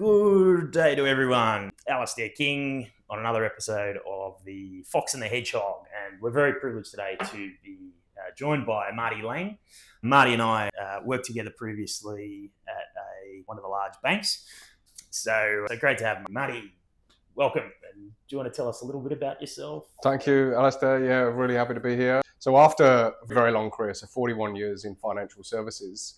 Good day to everyone. Alistair King on another episode of the Fox and the Hedgehog, and we're very privileged today to be joined by Marty Lang. Marty and I worked together previously at one of the large banks, so great to have you. Marty, welcome. And do you want to tell us a little bit about yourself? Thank you, Alistair. Yeah, really happy to be here. So after a very long career, so 41 years in financial services,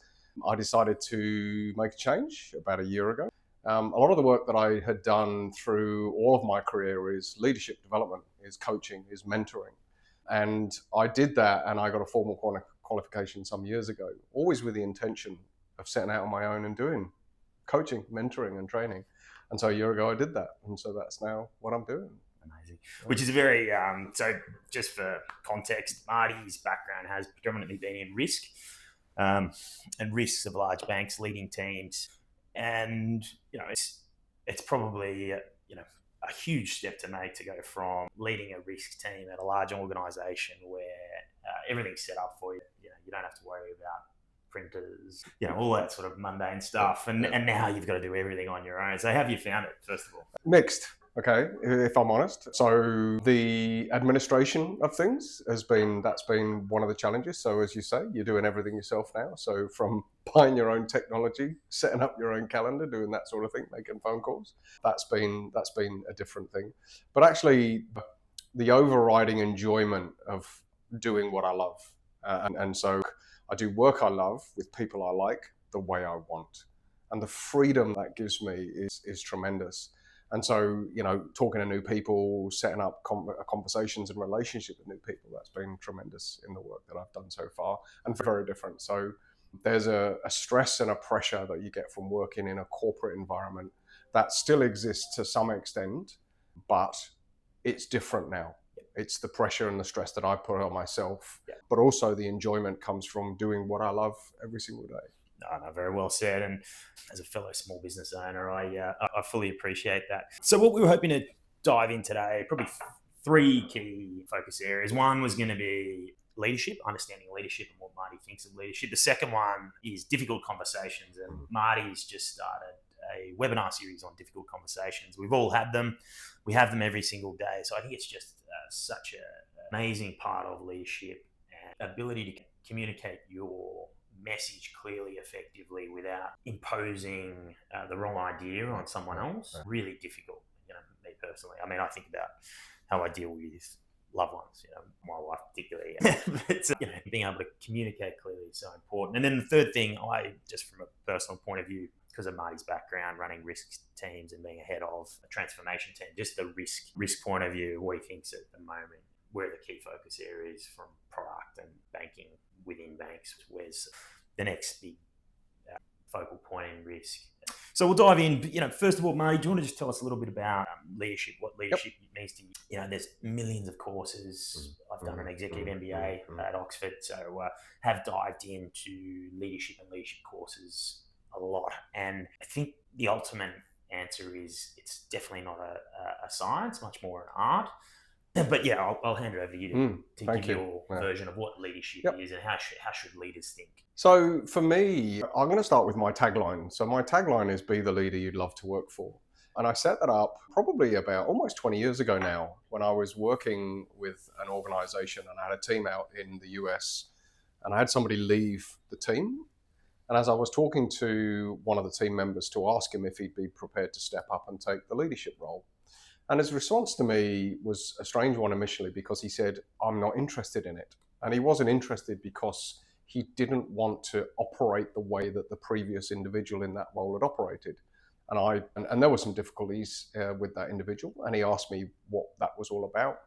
I decided to make a change about a year ago. A lot of the work that I had done through all of my career is leadership development, is coaching, is mentoring. And I did that, and I got a formal qualification some years ago, always with the intention of setting out on my own and doing coaching, mentoring and training. And so a year ago I did that. And so that's now what I'm doing. Amazing. Which is a very, so just for context, Marty's background has predominantly been in risk and risks of large banks, leading teams. And, it's probably, a huge step to make to go from leading a risk team at a large organisation where everything's set up for you. You don't have to worry about printers, all that sort of mundane stuff. And now you've got to do everything on your own. So how have you found it, first of all? Mixed, okay, if I'm honest. So the administration of things that's been one of the challenges. So as you say, you're doing everything yourself now. So from buying your own technology, setting up your own calendar, doing that sort of thing, making phone calls, that's been a different thing. But actually the overriding enjoyment of doing what I love. And so I do work I love with people I like the way I want. And the freedom that gives me is tremendous. And so, talking to new people, setting up conversations and relationship with new people, that's been tremendous in the work that I've done so far and very different. So there's a stress and a pressure that you get from working in a corporate environment that still exists to some extent, but it's different now. It's the pressure and the stress that I put on myself, but also the enjoyment comes from doing what I love every single day. No, very well said. And as a fellow small business owner, I fully appreciate that. So what we were hoping to dive in today, probably three key focus areas. One was going to be leadership, understanding leadership and what Marty thinks of leadership. The second one is difficult conversations. And Marty's just started a webinar series on difficult conversations. We've all had them. We have them every single day. So I think it's just such an amazing part of leadership and ability to communicate your message clearly, effectively, without imposing the wrong idea on someone else. Really difficult, me personally. I mean, I think about how I deal with loved ones, my wife particularly. But, being able to communicate clearly is so important. And then the third thing, just from a personal point of view, because of Marty's background, running risk teams and being head of a transformation team, just the risk point of view, what he thinks at the moment, where the key focus areas from product and banking within banks, where's the next big focal point in risk. So we'll dive in. First of all, Marty, do you want to just tell us a little bit about leadership, what leadership means to you? There's millions of courses. I've done an executive MBA at Oxford, so have dived into leadership and leadership courses a lot. And I think the ultimate answer is it's definitely not a science, much more an art. But I'll hand it over to you to give your version of what leadership is and how should leaders think. So for me, I'm going to start with my tagline. So my tagline is be the leader you'd love to work for. And I set that up probably about almost 20 years ago now when I was working with an organization and I had a team out in the US and I had somebody leave the team. And as I was talking to one of the team members to ask him if he'd be prepared to step up and take the leadership role. And his response to me was a strange one initially because he said, I'm not interested in it. And he wasn't interested because he didn't want to operate the way that the previous individual in that role had operated. And there were some difficulties with that individual. And he asked me what that was all about.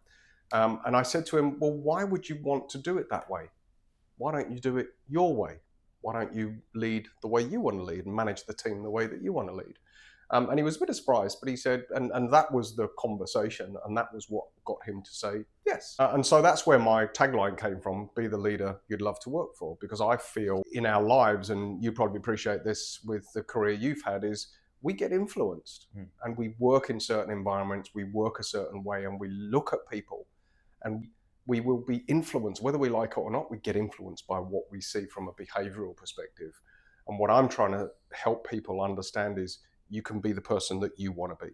And I said to him, well, why would you want to do it that way? Why don't you do it your way? Why don't you lead the way you want to lead and manage the team the way that you want to lead? And he was a bit surprised, but he said, and that was the conversation, and that was what got him to say yes. And so that's where my tagline came from, be the leader you'd love to work for, because I feel in our lives, and you probably appreciate this with the career you've had, is we get influenced and we work in certain environments, we work a certain way, and we look at people and we will be influenced, whether we like it or not, we get influenced by what we see from a behavioral perspective. And what I'm trying to help people understand is you can be the person that you want to be,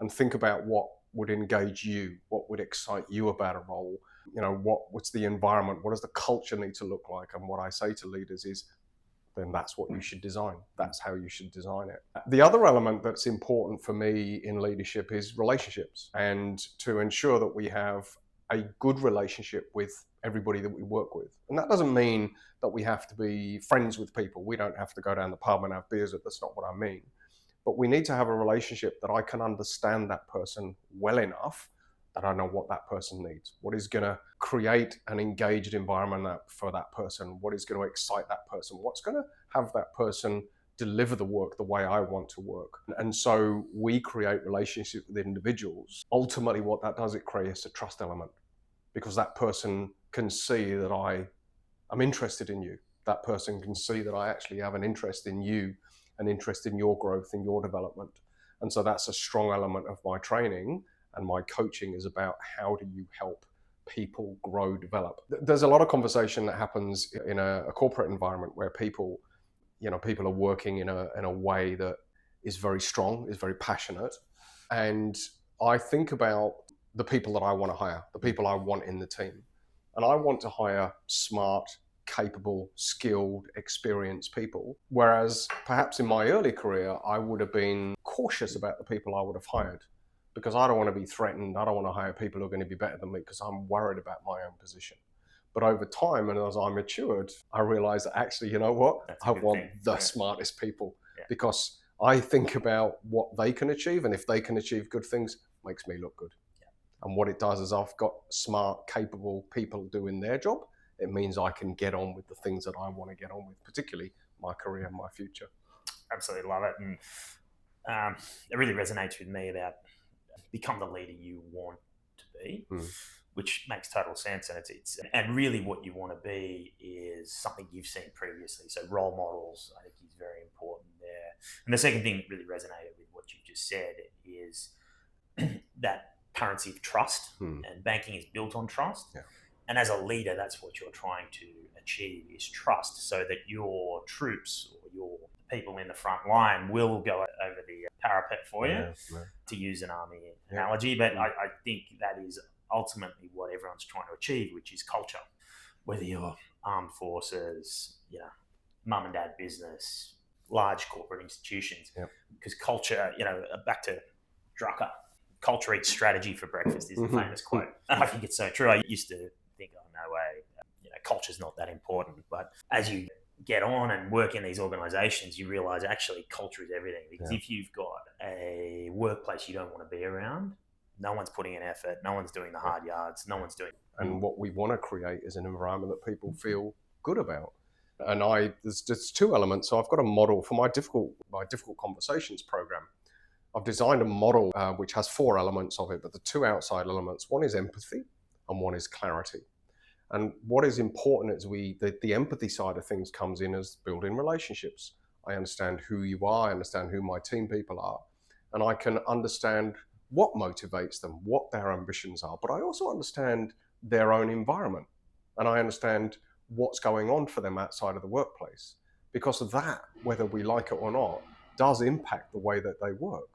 and think about what would engage you, what would excite you about a role. What's the environment, what does the culture need to look like? And what I say to leaders is, then that's what you should design. That's how you should design it. The other element that's important for me in leadership is relationships, and to ensure that we have a good relationship with everybody that we work with. And that doesn't mean that we have to be friends with people. We don't have to go down the pub and have beers. That's not what I mean. But we need to have a relationship that I can understand that person well enough that I know what that person needs, what is going to create an engaged environment for that person, what is going to excite that person, what's going to have that person deliver the work the way I want to work. And so we create relationships with individuals. Ultimately, what that does, it creates a trust element, because that person can see that I am interested in you. That person can see that I actually have an interest in you, an interest in your growth, in your development. And so that's a strong element of my training. And my coaching is about how do you help people grow, develop. There's a lot of conversation that happens in a corporate environment where people are working in a way that is very strong, is very passionate. And I think about the people that I want to hire, the people I want in the team. And I want to hire smart, capable, skilled, experienced people. Whereas perhaps in my early career, I would have been cautious about the people I would have hired, because I don't want to be threatened. I don't want to hire people who are going to be better than me because I'm worried about my own position. But over time, and as I matured, I realized that actually, you know what? I want the smartest people, because I think about what they can achieve, and if they can achieve good things, it makes me look good. And what it does is I've got smart, capable people doing their job. It means I can get on with the things that I want to get on with, particularly my career and my future. Absolutely love it. And it really resonates with me about become the leader you want to be, which makes total sense. And really what you want to be is something you've seen previously. So role models, I think, is very important there. And the second thing that really resonated with what you just said is that currency of trust, and banking is built on trust. Yeah. And as a leader, that's what you're trying to achieve, is trust, so that your troops or your people in the front line will go over the parapet for you, to use an army analogy. But I think that is ultimately what everyone's trying to achieve, which is culture. Whether you're armed forces, mum and dad business, large corporate institutions, because culture, back to Drucker, culture eats strategy for breakfast is the famous quote. And I think it's so true. I used to think, oh, no way, culture's not that important. But as you get on and work in these organizations, you realize actually culture is everything. Because if you've got a workplace you don't want to be around, no one's putting in effort, no one's doing the hard yards, no one's doing. And what we want to create is an environment that people feel good about. And there's two elements. So I've got a model for my difficult conversations program. I've designed a model which has 4 elements of it, but the 2 outside elements, one is empathy and one is clarity. And what is important is the empathy side of things comes in as building relationships. I understand who you are, I understand who my team people are, and I can understand what motivates them, what their ambitions are, but I also understand their own environment, and I understand what's going on for them outside of the workplace. Because of that, whether we like it or not, does impact the way that they work.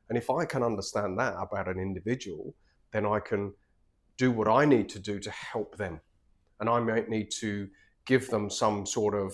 And if I can understand that about an individual, then I can do what I need to do to help them. And I might need to give them some sort of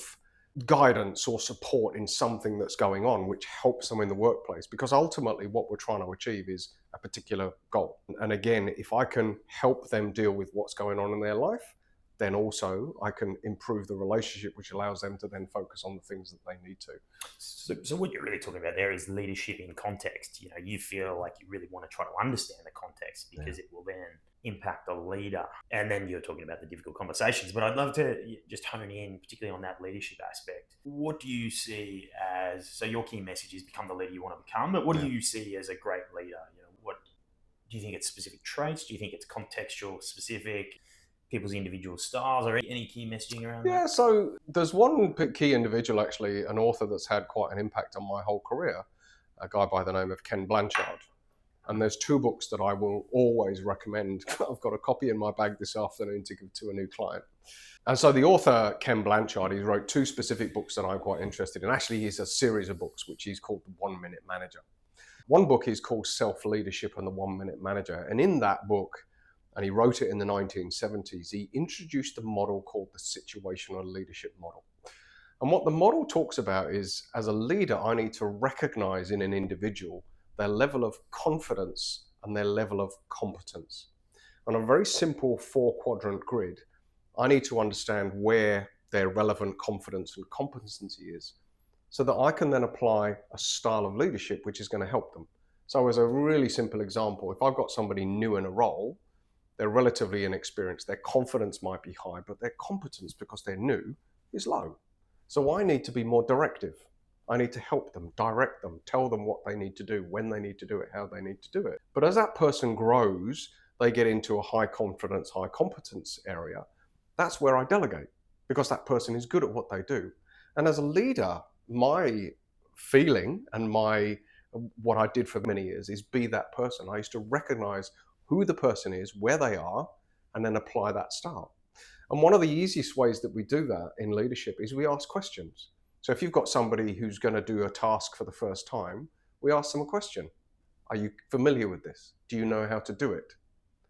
guidance or support in something that's going on, which helps them in the workplace. Because ultimately what we're trying to achieve is a particular goal. And again, if I can help them deal with what's going on in their life, then also I can improve the relationship, which allows them to then focus on the things that they need to. So what you're really talking about there is leadership in context. You feel like you really want to try to understand the context, because it will then impact the leader. And then you're talking about the difficult conversations. But I'd love to just hone in particularly on that leadership aspect. What do you see as, so your key message is become the leader you want to become, but what do you see as a great leader? What do you think it's specific traits? Do you think it's contextual specific? People's individual styles, or any key messaging around that? Yeah, so there's one key individual, actually, an author that's had quite an impact on my whole career, a guy by the name of Ken Blanchard. And there's 2 books that I will always recommend. I've got a copy in my bag this afternoon to give to a new client. And so the author, Ken Blanchard, he wrote 2 specific books that I'm quite interested in. Actually, he's a series of books, which he's called The 1 Minute Manager. One book is called Self-Leadership and the 1 Minute Manager. And in that book, and he wrote it in the 1970s, he introduced a model called the situational leadership model. And what the model talks about is, as a leader, I need to recognize in an individual their level of confidence and their level of competence. On a very simple 4-quadrant grid, I need to understand where their relevant confidence and competency is, so that I can then apply a style of leadership which is going to help them. So as a really simple example, if I've got somebody new in a role, they're relatively inexperienced, their confidence might be high, but their competence, because they're new, is low. So I need to be more directive. I need to help them, direct them, tell them what they need to do, when they need to do it, how they need to do it. But as that person grows, they get into a high confidence, high competence area. That's where I delegate, because that person is good at what they do. And as a leader, my feeling and what I did for many years is be that person. I used to recognize who the person is, where they are, and then apply that style. And one of the easiest ways that we do that in leadership is we ask questions. So if you've got somebody who's going to do a task for the first time, we ask them a question. Are you familiar with this? Do you know how to do it?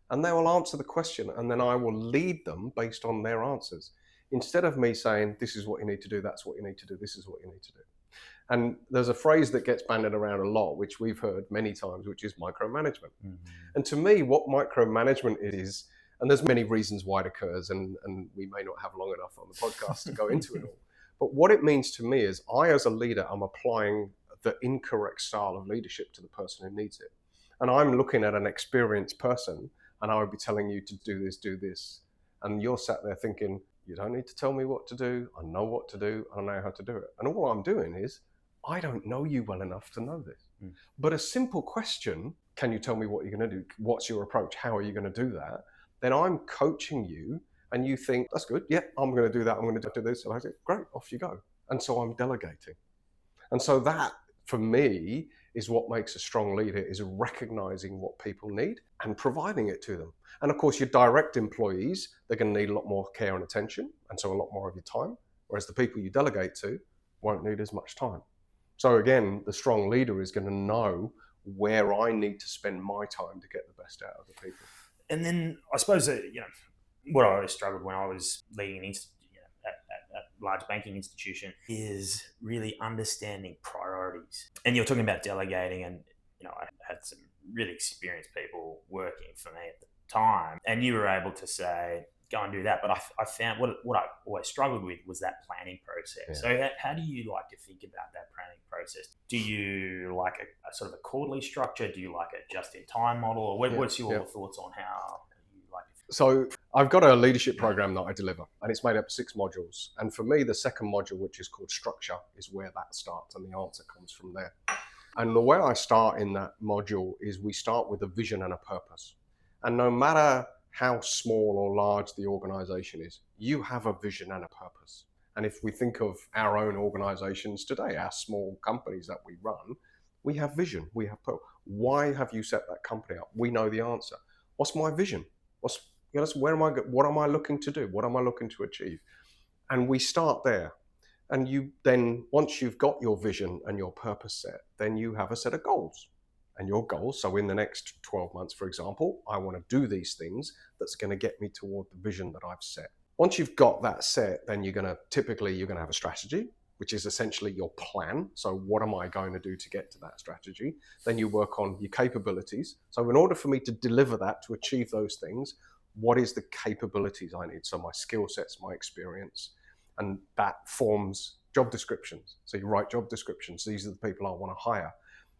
And they will answer the question, and then I will lead them based on their answers. Instead of me saying, this is what you need to do, that's what you need to do, this is what you need to do. And there's a phrase that gets bandied around a lot, which we've heard many times, which is micromanagement. Mm-hmm. And to me, what micromanagement is, and there's many reasons why it occurs, and we may not have long enough on the podcast to go into it all. But what it means to me is I, as a leader, I'm applying the incorrect style of leadership to the person who needs it. And I'm looking at an experienced person, and I would be telling you to do this. And you're sat there thinking, you don't need to tell me what to do. I know what to do. I know how to do it. And all I'm doing is, I don't know you well enough to know this. Mm. But a simple question, can you tell me what you're going to do? What's your approach? How are you going to do that? Then I'm coaching you, and you think, that's good. Yeah, I'm going to do that. I'm going to do this. And I say, great, off you go. And so I'm delegating. And so that, for me, is what makes a strong leader, is recognizing what people need and providing it to them. And of course, your direct employees, they're going to need a lot more care and attention, and so a lot more of your time, whereas the people you delegate to won't need as much time. So again, the strong leader is going to know where I need to spend my time to get the best out of the people. And then I suppose that, what I always struggled when I was leading an at large banking institution is really understanding priorities. And you're talking about delegating, and I had some really experienced people working for me at the time, and you were able to say, go and do that. But I found what I always struggled with was that planning process. Yeah. So how do you like to think about that planning process? Do you like a sort of a quarterly structure? Do you like a just-in-time model? Or what's your thoughts on how you like it? So I've got a leadership program that I deliver, and it's made up of 6 modules. And for me, the second module, which is called structure, is where that starts, and the answer comes from there. And the way I start in that module is we start with a vision and a purpose. And no matter how small or large the organization is, you have a vision and a purpose. And if we think of our own organizations today, our small companies that we run, we have vision, we have purpose. Why have you set that company up? We know the answer. What's my vision? What am I looking to do? What am I looking to achieve? And we start there. And you then, once you've got your vision and your purpose set, then you have a set of goals. And your goals, so in the next 12 months, for example, I want to do these things that's going to get me toward the vision that I've set. Once you've got that set, then you're going to have a strategy, which is essentially your plan. So what am I going to do to get to that strategy? Then you work on your capabilities. So in order for me to deliver that, to achieve those things, what is the capabilities I need? So my skill sets, my experience, and that forms job descriptions. So you write job descriptions. These are the people I want to hire.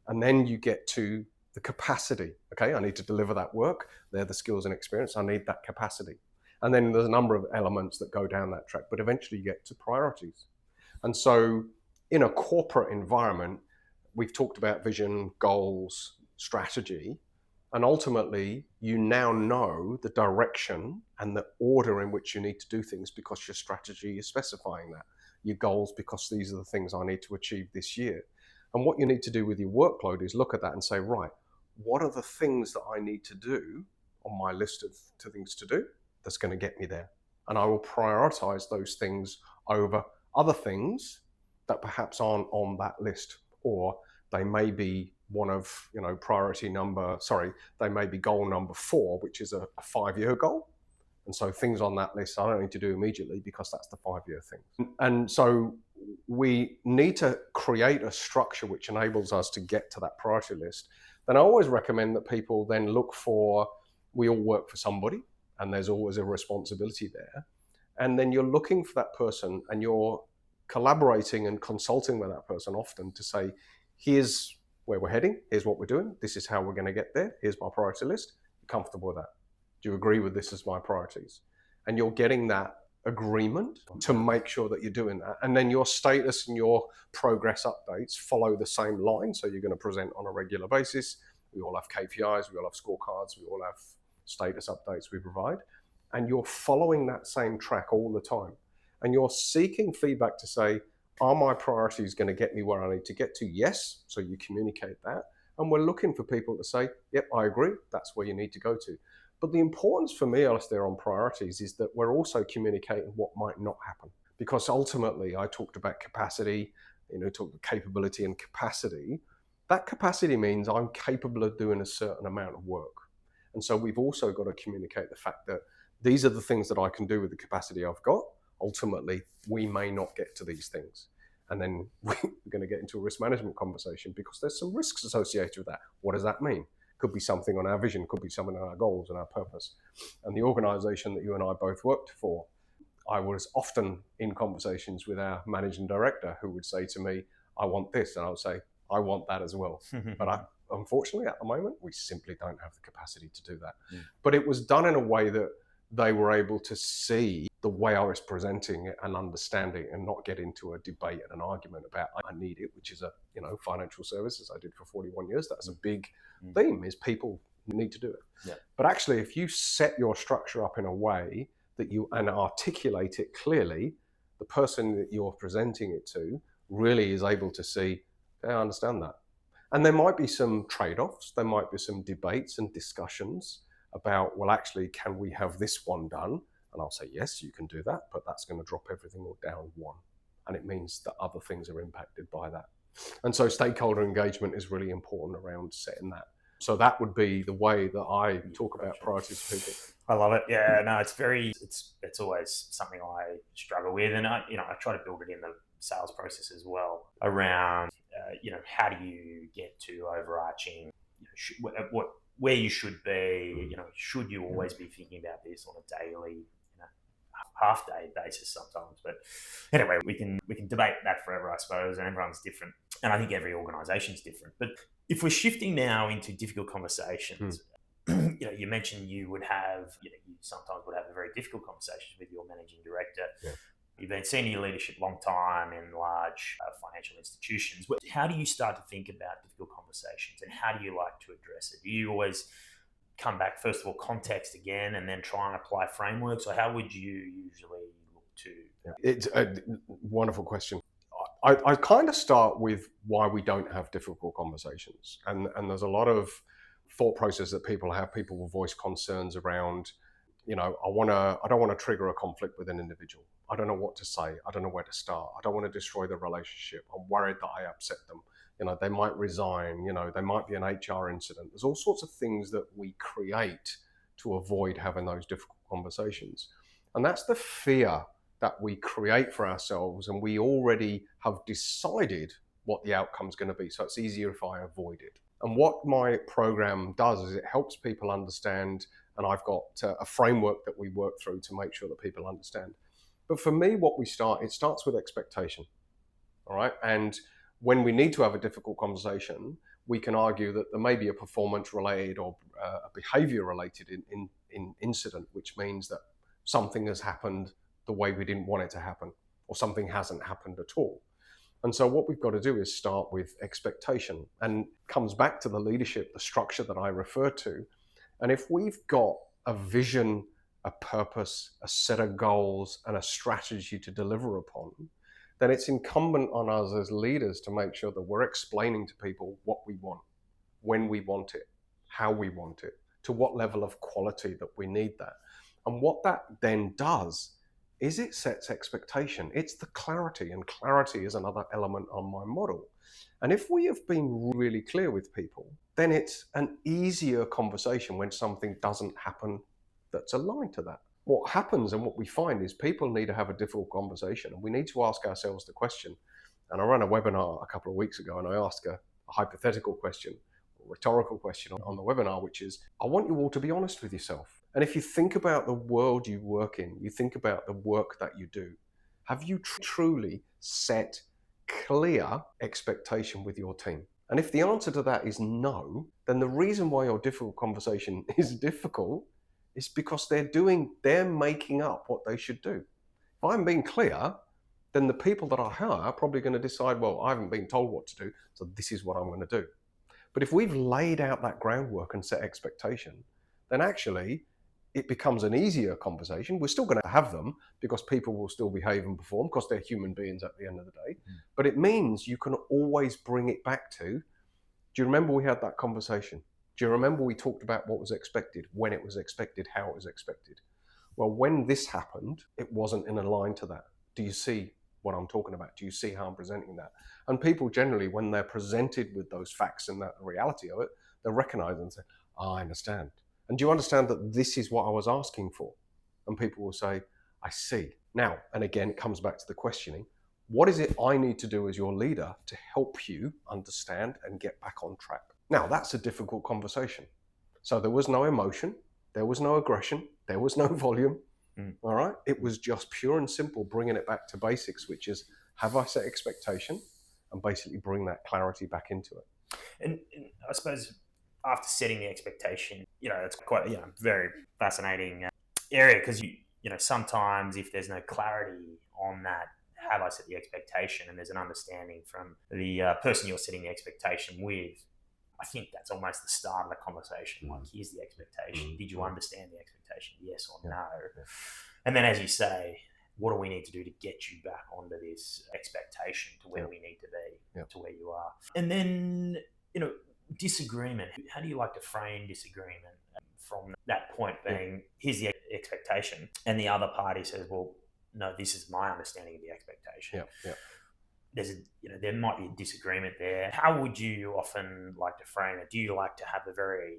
And then you get to the capacity. Okay, I need to deliver that work. They're the skills and experience. I need that capacity. And then there's a number of elements that go down that track, but eventually you get to priorities. And so in a corporate environment, we've talked about vision, goals, strategy, and ultimately you now know the direction and the order in which you need to do things because your strategy is specifying that. Your goals, because these are the things I need to achieve this year. And what you need to do with your workload is look at that and say, right, what are the things that I need to do on my list of things to do that's going to get me there? and I will prioritize those things over other things that perhaps aren't on that list, or they may be one of, they may be goal number 4, which is a 5-year goal. And so things on that list I don't need to do immediately because that's the 5-year thing. And so we need to create a structure which enables us to get to that priority list. Then I always recommend that people then look for, we all work for somebody, and there's always a responsibility there. And then you're looking for that person, and you're collaborating and consulting with that person often to say, here's where we're heading, here's what we're doing, this is how we're going to get there, here's my priority list. You comfortable with that? Do you agree with this as my priorities? And you're getting that agreement to make sure that you're doing that. And then your status and your progress updates follow the same line. So you're going to present on a regular basis. We all have KPIs, we all have scorecards, we all have status updates we provide. And you're following that same track all the time. And you're seeking feedback to say, are my priorities going to get me where I need to get to? Yes. So you communicate that. And we're looking for people to say, yep, I agree, that's where you need to go to. But the importance for me, Alistair, on priorities is that we're also communicating what might not happen. Because ultimately, I talked about capacity, talked about capability and capacity. That capacity means I'm capable of doing a certain amount of work. And so we've also got to communicate the fact that these are the things that I can do with the capacity I've got. Ultimately, we may not get to these things. And then we're going to get into a risk management conversation because there's some risks associated with that. What does that mean? Could be something on our vision, could be something on our goals and our purpose. And the organization that you and I both worked for, I was often in conversations with our managing director who would say to me, I want this. And I would say, I want that as well. But unfortunately, at the moment, we simply don't have the capacity to do that. But it was done in a way that they were able to see the way I was presenting it and understanding and not get into a debate and an argument about I need it, which is financial services I did for 41 years. That's a big theme, is people need to do it. Yeah. But actually, if you set your structure up in a way that you and articulate it clearly, the person that you're presenting it to really is able to see, I understand that. And there might be some trade-offs, there might be some debates and discussions about, well, actually, can we have this one done? And I'll say, yes, you can do that, but that's going to drop everything all down one. And it means that other things are impacted by that. And so stakeholder engagement is really important around setting that. So that would be the way that I talk about priorities for people. I love it. Yeah, no, it's always something I struggle with, and I try to build it in the sales process as well around, how do you get to overarching, where you should be, should you always be thinking about this on a daily, half-day basis sometimes. But anyway, we can debate that forever, I suppose, and everyone's different. And I think every organisation's different. But if we're shifting now into difficult conversations, you mentioned you sometimes would have a very difficult conversation with your managing director. Yeah. You've been senior leadership long time in large financial institutions. How do you start to think about difficult conversations, and how do you like to address it? Do you always come back, first of all, context again, and then try and apply frameworks, or how would you usually look to? Yeah. It's a wonderful question. I kind of start with why we don't have difficult conversations. And there's a lot of thought process that people have. People will voice concerns around, I don't want to trigger a conflict with an individual. I don't know what to say. I don't know where to start. I don't want to destroy the relationship. I'm worried that I upset them. They might resign. There might be an HR incident. There's all sorts of things that we create to avoid having those difficult conversations. And that's the fear that we create for ourselves, and we already have decided what the outcome's going to be. So it's easier if I avoid it. And what my program does is it helps people understand, and I've got a framework that we work through to make sure that people understand. But for me, it starts with expectation, all right? And when we need to have a difficult conversation, we can argue that there may be a performance-related or a behavior-related incident, which means that something has happened the way we didn't want it to happen, or something hasn't happened at all. And so what we've got to do is start with expectation, and comes back to the leadership, the structure that I refer to. And if we've got a vision, a purpose, a set of goals, and a strategy to deliver upon, then it's incumbent on us as leaders to make sure that we're explaining to people what we want, when we want it, how we want it, to what level of quality that we need that. And what that then does is it sets expectation. It's the clarity, and clarity is another element on my model. And if we have been really clear with people, then it's an easier conversation when something doesn't happen that's aligned to that. What happens and what we find is people need to have a difficult conversation, and we need to ask ourselves the question. And I ran a webinar a couple of weeks ago, and I asked a hypothetical question, a rhetorical question on the webinar, which is, I want you all to be honest with yourself. And if you think about the world you work in, you think about the work that you do, have you truly set clear expectation with your team? And if the answer to that is no, then the reason why your difficult conversation is difficult is because they're making up what they should do. If I'm being clear, then the people that I hire are probably going to decide, well, I haven't been told what to do, so this is what I'm going to do. But if we've laid out that groundwork and set expectation, then actually it becomes an easier conversation. We're still going to have them because people will still behave and perform because they're human beings at the end of the day. But it means you can always bring it back to, do you remember we had that conversation? Do you remember we talked about what was expected, when it was expected, how it was expected? Well, when this happened, it wasn't in a line to that. Do you see what I'm talking about? Do you see how I'm presenting that? And people generally, when they're presented with those facts and that reality of it, they recognize and say, oh, I understand. And do you understand that this is what I was asking for? And people will say, I see. Now, and again, it comes back to the questioning. What is it I need to do as your leader to help you understand and get back on track? Now, that's a difficult conversation. So there was no emotion, there was no aggression, there was no volume. All right. It was just pure and simple, bringing it back to basics, which is, have I set expectation, and basically bring that clarity back into it. And I suppose after setting the expectation, it's quite, very fascinating area, because sometimes if there's no clarity on that, have I set the expectation, and there's an understanding from the person you're setting the expectation with, I think that's almost the start of the conversation. Like, here's the expectation. Did you understand the expectation? Yes or no? Yeah. And then, as you say, what do we need to do to get you back onto this expectation to where we need to be, to where you are? And then, disagreement. How do you like to frame disagreement from that point being, here's the expectation, and the other party says, well, no, this is my understanding of the expectation. There might be a disagreement there. How would you often like to frame it? Do you like to have a very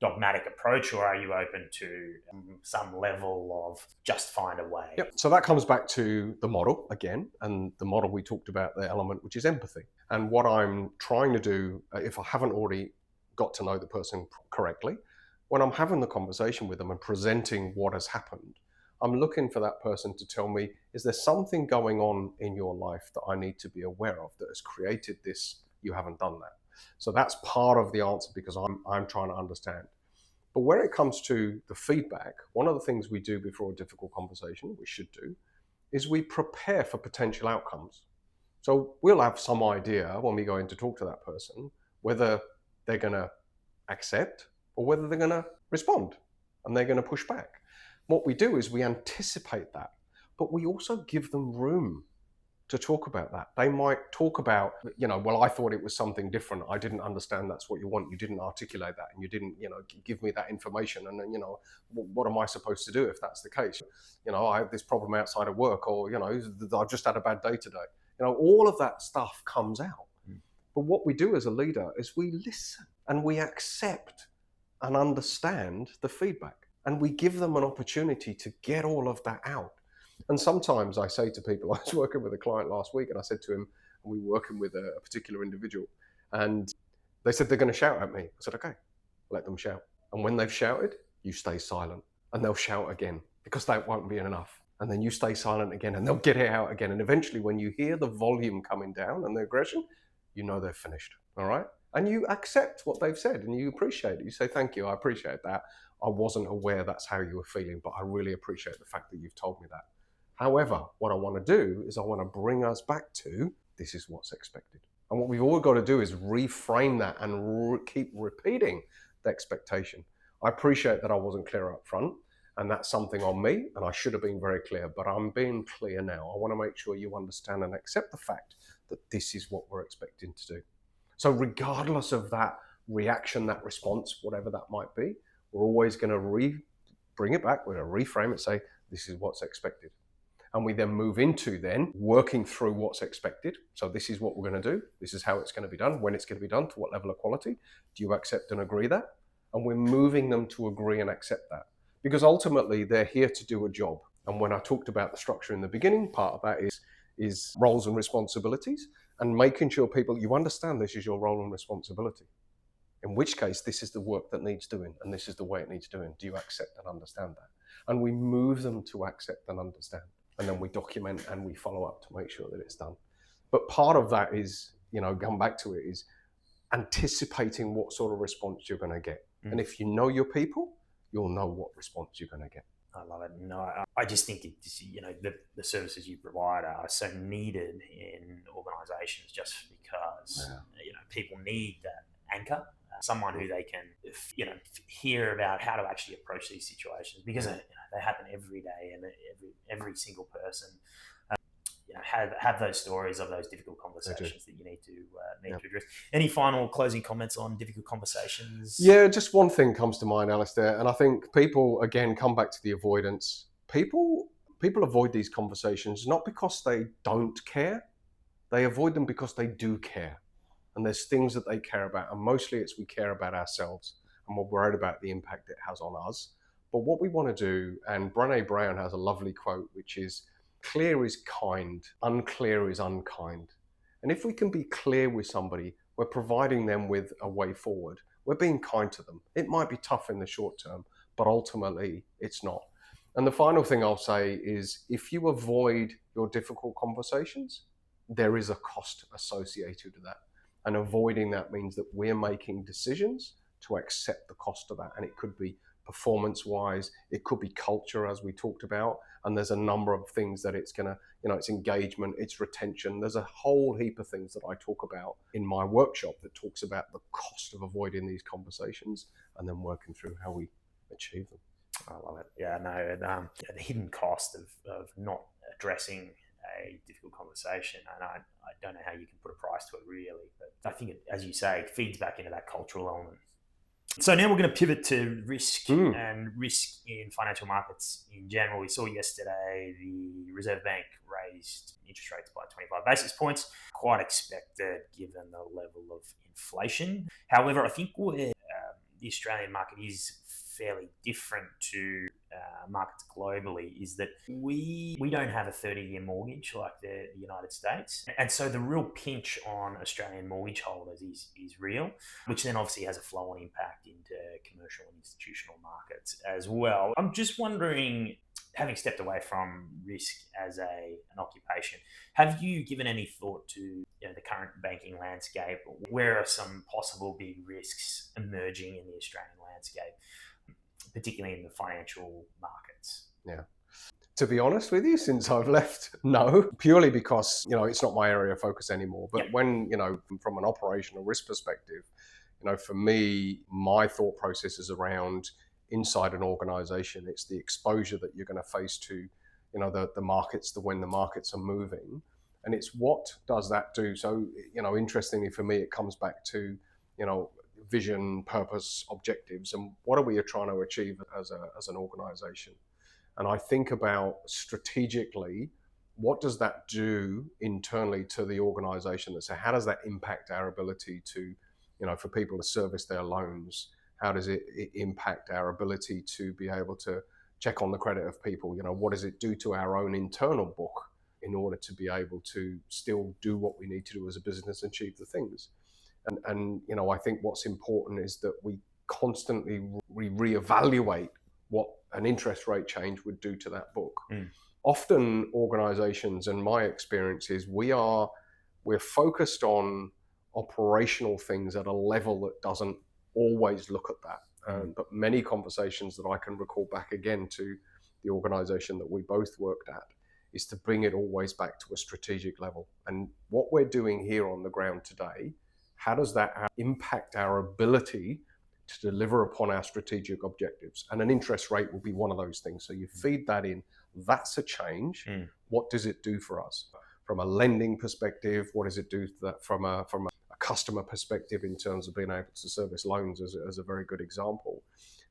dogmatic approach, or are you open to some level of just find a way? So that comes back to the model again, and the model we talked about, the element which is empathy. And what I'm trying to do, if I haven't already got to know the person correctly, when I'm having the conversation with them and presenting what has happened, I'm looking for that person to tell me, is there something going on in your life that I need to be aware of that has created this? You haven't done that. So that's part of the answer, because I'm trying to understand. But when it comes to the feedback, one of the things we do before a difficult conversation, we should do, is we prepare for potential outcomes. So we'll have some idea when we go in to talk to that person, whether they're going to accept or whether they're going to respond and they're going to push back. What we do is we anticipate that, but we also give them room to talk about that. They might talk about, well, I thought it was something different. I didn't understand that's what you want. You didn't articulate that, and you didn't, give me that information. And then, what am I supposed to do if that's the case? I have this problem outside of work, or, I've just had a bad day today. All of that stuff comes out. But what we do as a leader is we listen and we accept and understand the feedback. And we give them an opportunity to get all of that out. And sometimes I say to people, I was working with a client last week, and I said to him, we were working with a particular individual, and they said they're going to shout at me. I said, okay, let them shout. And when they've shouted, you stay silent, and they'll shout again, because that won't be enough. And then you stay silent again, and they'll get it out again. And eventually, when you hear the volume coming down and the aggression, they're finished. All right? And you accept what they've said, and you appreciate it. You say, thank you, I appreciate that. I wasn't aware that's how you were feeling, but I really appreciate the fact that you've told me that. However, what I want to do is I want to bring us back to, this is what's expected. And what we've all got to do is reframe that and keep repeating the expectation. I appreciate that I wasn't clear up front, and that's something on me, and I should have been very clear, but I'm being clear now. I want to make sure you understand and accept the fact that this is what we're expecting to do. So regardless of that reaction, that response, whatever that might be, we're always going to bring it back. We're going to reframe it, say, this is what's expected. And we then move into then working through what's expected. So this is what we're going to do. This is how it's going to be done, when it's going to be done, to what level of quality. Do you accept and agree that? And we're moving them to agree and accept that. Because ultimately, they're here to do a job. And when I talked about the structure in the beginning, part of that is roles and responsibilities, and making sure people, you understand this is your role and responsibility. In which case, this is the work that needs doing, and this is the way it needs doing. Do you accept and understand that? And we move them to accept and understand. And then we document and we follow up to make sure that it's done. But part of that is, come back to it, is anticipating what sort of response you're going to get. And if you know your people, you'll know what response you're going to get. I love it. No, I just think the services you provide are so needed in organisations, just because people need that anchor, someone who they can hear about how to actually approach these situations, because they happen every day, and every single person have those stories of those difficult conversations that you need to address. Any final closing comments on difficult conversations? Yeah, just one thing comes to mind, Alistair, and I think people, again, come back to the avoidance. People avoid these conversations not because they don't care, they avoid them because they do care. And there's things that they care about, and mostly it's we care about ourselves and we're worried about the impact it has on us. But what we want to do, and Brené Brown has a lovely quote, which is, clear is kind, unclear is unkind. And if we can be clear with somebody, we're providing them with a way forward. We're being kind to them. It might be tough in the short term, but ultimately it's not. And the final thing I'll say is, if you avoid your difficult conversations, there is a cost associated with that. And avoiding that means that we're making decisions to accept the cost of that. And it could be performance-wise, it could be culture, as we talked about. And there's a number of things that it's going to, it's engagement, it's retention. There's a whole heap of things that I talk about in my workshop that talks about the cost of avoiding these conversations and then working through how we achieve them. I love it. Yeah, no, the hidden cost of not addressing a difficult conversation, and I don't know how you can put a price to it, really, but I think it, as you say, feeds back into that cultural element. So now we're going to pivot to risk and risk in financial markets in general. We saw yesterday the Reserve Bank raised interest rates by 25 basis points, quite expected given the level of inflation. However, I think where the Australian market is fairly different to markets globally is that we don't have a 30-year mortgage like the United States. And so the real pinch on Australian mortgage holders is real, which then obviously has a flow-on impact into commercial and institutional markets as well. I'm just wondering, having stepped away from risk as an occupation, have you given any thought to the current banking landscape? Where are some possible big risks emerging in the Australian landscape, particularly in the financial markets? Yeah. To be honest with you, since I've left, no, purely because, it's not my area of focus anymore. But when, from an operational risk perspective, for me, my thought process is around inside an organization. It's the exposure that you're going to face to, the markets, when the markets are moving. And it's what does that do? So, interestingly for me, it comes back to, vision, purpose, objectives, and what are we trying to achieve as an organization? And I think about strategically, what does that do internally to the organization? So how does that impact our ability to, for people to service their loans? How does it impact our ability to be able to check on the credit of people? What does it do to our own internal book in order to be able to still do what we need to do as a business and achieve the things? And I think what's important is that we constantly reevaluate what an interest rate change would do to that book. Often organizations, and my experience is we're focused on operational things at a level that doesn't always look at that. But many conversations that I can recall back again to the organization that we both worked at is to bring it always back to a strategic level. And what we're doing here on the ground today, how does that impact our ability to deliver upon our strategic objectives? And an interest rate will be one of those things. So you feed that in, that's a change. What does it do for us? From a lending perspective, what does it do to that from a customer perspective in terms of being able to service loans as a very good example?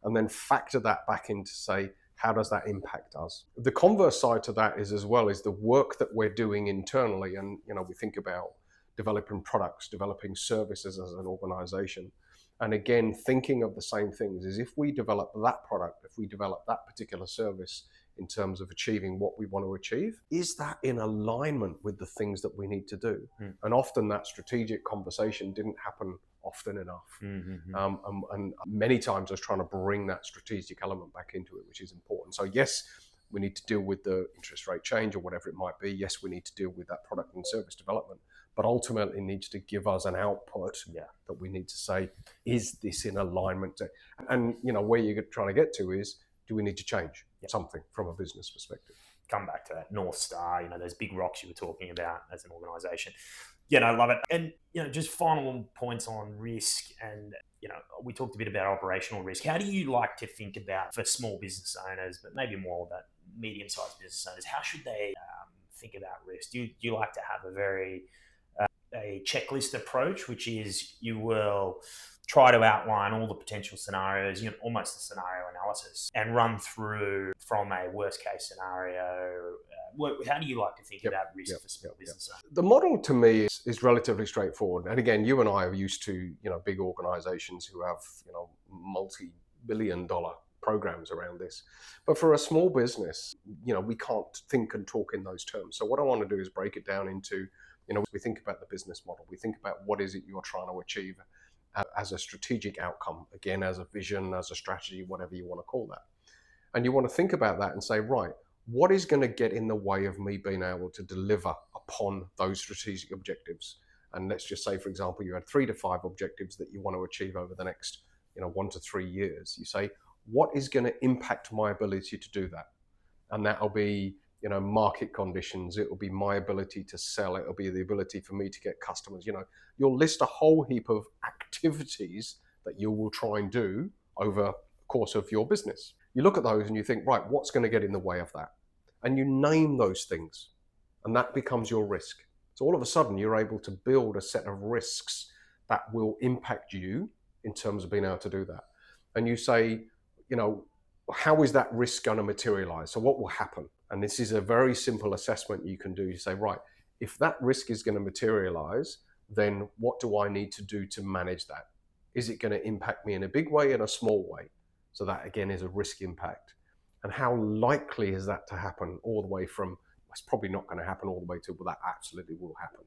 And then factor that back into say, How does that impact us? The converse side to that is as well is the work that we're doing internally. And, we think about developing products, developing services as an organization. And again, thinking of the same things is if we develop that product, if we develop that particular service in terms of achieving what we want to achieve, is that in alignment with the things that we need to do? And often that strategic conversation didn't happen often enough. And many times I was trying to bring that strategic element back into it, which is important. So yes, we need to deal with the interest rate change or whatever it might be. Yes, we need to deal with that product and service development, but ultimately it needs to give us an output that we need to say, is this in alignment? And where you're trying to get to is, do we need to change something from a business perspective? Come back to that North Star, those big rocks you were talking about as an organization. I love it. And, just final points on risk. And, we talked a bit about operational risk. How do you like to think about, for small business owners, but maybe more about medium-sized business owners, how should they think about risk? Do you like to have a very a checklist approach, which is you will try to outline all the potential scenarios, almost a scenario analysis, and run through from a worst case scenario? How do you like to think about risk for small business owners? The model to me is relatively straightforward. And again, you and I are used to, big organizations who have, multi-billion-dollar programs around this. But for a small business, we can't think and talk in those terms. So what I want to do is break it down into, we think about the business model. We think about what is it you're trying to achieve as a strategic outcome, again, as a vision, as a strategy, whatever you want to call that. And you want to think about that and say, right, what is going to get in the way of me being able to deliver upon those strategic objectives? And let's just say, for example, you had 3 to 5 objectives that you want to achieve over the next 1 to 3 years. You say, what is going to impact my ability to do that? And that'll be market conditions. It will be my ability to sell. It will be the ability for me to get customers. You'll list a whole heap of activities that you will try and do over the course of your business. You look at those and you think, right, what's going to get in the way of that? And you name those things, and that becomes your risk. So all of a sudden, you're able to build a set of risks that will impact you in terms of being able to do that. And you say, how is that risk going to materialize? So what will happen? And this is a very simple assessment you can do. You say, right, if that risk is going to materialize, then what do I need to do to manage that? Is it going to impact me in a big way, in a small way? So that, again, is a risk impact. And how likely is that to happen all the way from, it's probably not going to happen all the way to, well, that absolutely will happen.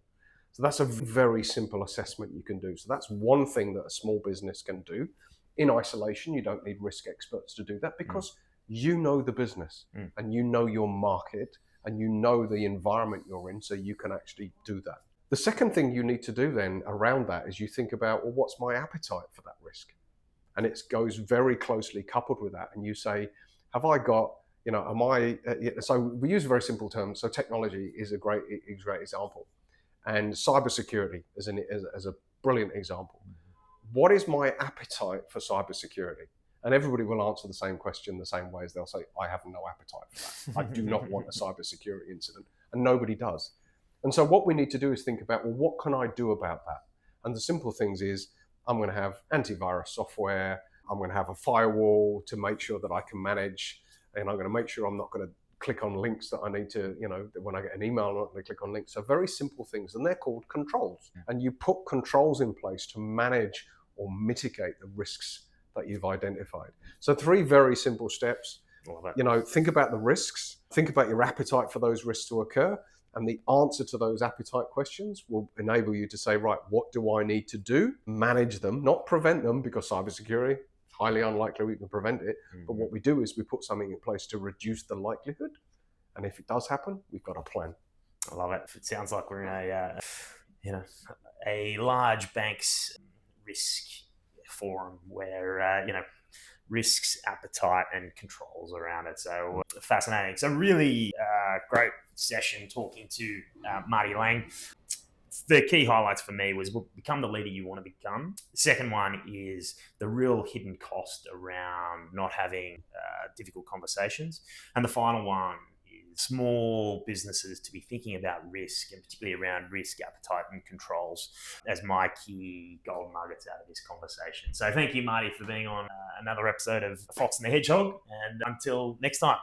So that's a very simple assessment you can do. So that's one thing that a small business can do. In isolation, you don't need risk experts to do that because you know the business and you know your market and you know the environment you're in, so you can actually do that. The second thing you need to do then around that is you think about, well, what's my appetite for that risk? And it goes very closely coupled with that. And you say, have I got, so we use very simple terms. So technology is a great example. And cybersecurity is a brilliant example. What is my appetite for cybersecurity? And everybody will answer the same question the same way as they'll say, I have no appetite for that. I do not want a cybersecurity incident. And nobody does. And so what we need to do is think about, well, what can I do about that? And the simple things is, I'm going to have antivirus software. I'm going to have a firewall to make sure that I can manage. And I'm going to make sure I'm not going to click on links that I need to, when I get an email, I'm not going to click on links. So very simple things. And they're called controls. And you put controls in place to manage or mitigate the risks that you've identified. So 3 very simple steps. Think about the risks. Think about your appetite for those risks to occur. And the answer to those appetite questions will enable you to say, right, what do I need to do? Manage them, not prevent them, because cybersecurity, highly unlikely we can prevent it. But what we do is we put something in place to reduce the likelihood. And if it does happen, we've got a plan. I love it. It sounds like we're in a large bank's risk forum where, risks, appetite, and controls around it. So fascinating. So really great session talking to Marty Lang. The key highlights for me was become the leader you want to become. The second one is the real hidden cost around not having difficult conversations. And the final one small businesses to be thinking about risk, and particularly around risk appetite and controls, as my key gold nuggets out of this conversation. So thank you, Marty, for being on another episode of Fox and the Hedgehog, and until next time.